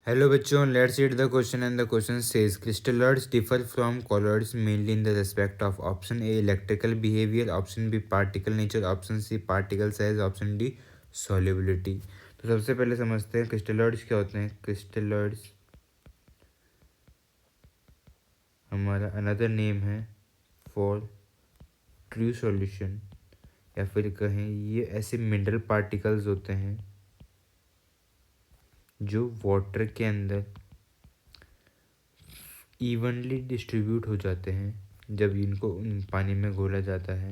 Hello bachon, let's read the question and the question says crystalloids differ from colloids mainly in the respect of option A electrical behavior, option B particle nature, option C particle size, option D solubility। तो सबसे पहले समझते हैं crystalloids क्या होते हैं। Crystalloids हमारा another name है फॉर ट्रू सॉल्यूशन, या फिर कहें ये ऐसे मिनरल पार्टिकल्स होते हैं जो वाटर के अंदर इवनली डिस्ट्रीब्यूट हो जाते हैं जब इनको पानी में घोला जाता है।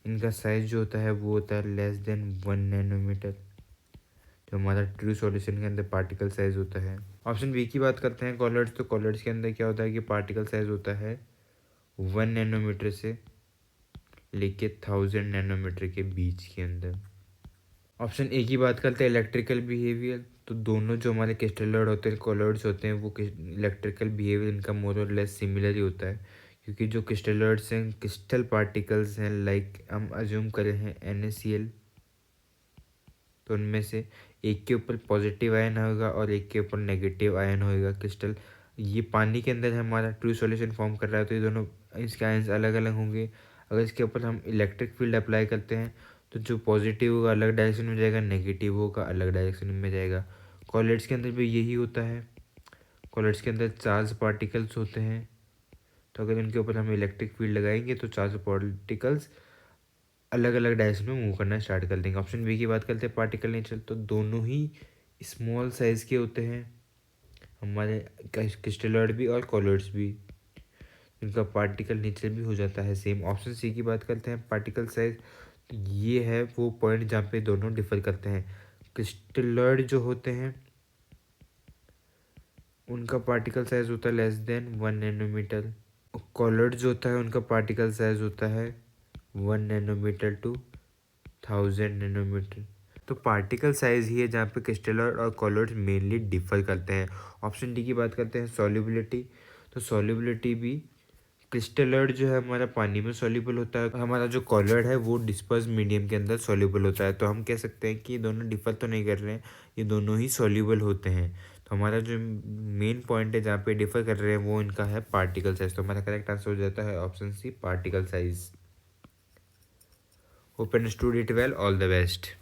इनका साइज़ जो होता है वो होता है लेस देन 1 नैनोमीटर, जो हमारा ट्रू सॉल्यूशन के अंदर पार्टिकल साइज़ होता है। ऑप्शन बी की बात करते हैं कॉलर्ड्स, तो कॉलर्ड्स के अंदर क्या होता है कि पार्टिकल साइज़ होता है 1 नैनोमीटर से लेके 1000 नैनोमीटर के बीच के अंदर। ऑप्शन ए की बात करते हैं इलेक्ट्रिकल बिहेवियर, तो दोनों जो हमारे क्रिस्टलॉइड होते हैं कॉलॉइड्स होते हैं वो इलेक्ट्रिकल बिहेवियर इनका मोर और लेस सिमिलर ही होता है, क्योंकि जो क्रिस्टलॉइड्स हैं क्रिस्टल पार्टिकल्स हैं, लाइक हम अज्यूम करें हैं NaCl, तो उनमें से एक के ऊपर पॉजिटिव आयन होगा और एक के ऊपर नेगेटिव आयन होगा। क्रिस्टल ये पानी के अंदर हमारा ट्रू सॉल्यूशन फॉर्म कर रहा है, तो ये दोनों इसके आयन्स अलग अलग होंगे। अगर इसके ऊपर हम इलेक्ट्रिक फील्ड अप्लाई करते हैं तो जो पॉजिटिव होगा अलग डायरेक्शन में जाएगा, नेगेटिव होगा अलग डायरेक्शन में जाएगा। कॉलेट्स के अंदर भी यही होता है। कॉलेट्स के अंदर चार्ज पार्टिकल्स होते हैं, तो अगर उनके ऊपर हम इलेक्ट्रिक फील्ड लगाएंगे तो चार्ज पार्टिकल्स अलग अलग डायरेक्शन में मूव करना स्टार्ट कर देंगे। ऑप्शन बी की बात करते हैं पार्टिकल नेचर, तो दोनों ही स्मॉल साइज़ के होते हैं हमारे क्रिस्टलॉइड भी और कॉलॉइड्स भी, इनका पार्टिकल नेचर भी हो जाता है सेम। ऑप्शन सी की बात करते हैं पार्टिकल साइज, ये है वो पॉइंट जहाँ पे दोनों डिफर करते हैं। क्रिस्टलॉइड जो होते हैं उनका पार्टिकल साइज होता है लेस देन 1 नैनोमीटर। कॉलॉइड जो होता है उनका पार्टिकल साइज होता है 1 नैनोमीटर टू 1000 नैनोमीटर। तो पार्टिकल साइज ही है जहाँ पे क्रिस्टलॉइड और कॉलॉइड मेनली डिफर करते हैं। ऑप्शन डी की बात करते हैं सॉल्युबिलिटी, तो सॉल्युबिलिटी भी क्रिस्टलॉइड जो है हमारा पानी में सॉल्युबल होता है, हमारा जो कॉलॉइड है वो डिस्पर्स मीडियम के अंदर सॉल्युबल होता है। तो हम कह सकते हैं कि ये दोनों डिफर तो नहीं कर रहे हैं, ये दोनों ही सॉल्युबल होते हैं। तो हमारा जो मेन पॉइंट है जहाँ पे डिफर कर रहे हैं वो इनका है पार्टिकल साइज। तो हमारा करेक्ट आंसर हो जाता है option C particle size. Hope and stood it well, all the best.